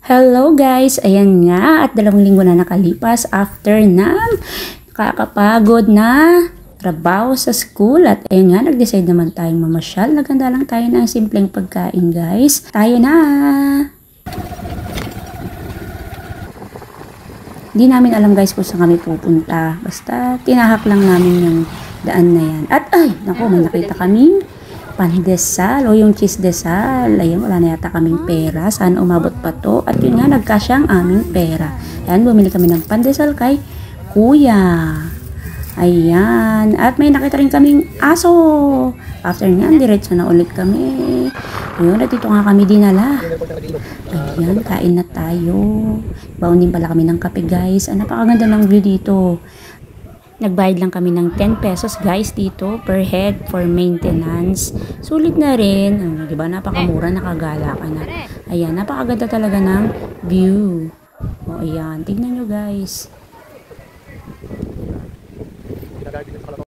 Hello guys! Ayan nga at 2 linggo na nakalipas after ng kakapagod na trabaho sa school at ayan nga nag-decide naman tayong mamasyal. Naganda lang tayo ng simpleng pagkain guys. Tayo na! Hindi namin alam guys kung saan kami pupunta. Basta tinahak lang namin yung daan na yan. At ay! Naku, may nakita kaming pandesal o yung cheese desal. Ayan, wala na yata kaming pera. Sana umabot pa to. At yun nga, nagkasya ang aming pera. Ayan, bumili kami ng pandesal kay kuya. Ayan. At may nakita rin kaming aso. After nga, diretso na ulit kami. Ayun, at ito nga kami dinala. Ayan, kain na tayo. Baon din pala kami ng kape guys. Napakaganda ng view dito. Nagbayad lang kami ng 10 pesos guys dito per head for maintenance. Sulit na rin. Diba? Napakamura, nakagala ka na. Ayan, napakaganda talaga ng view. O ayan, tignan nyo guys.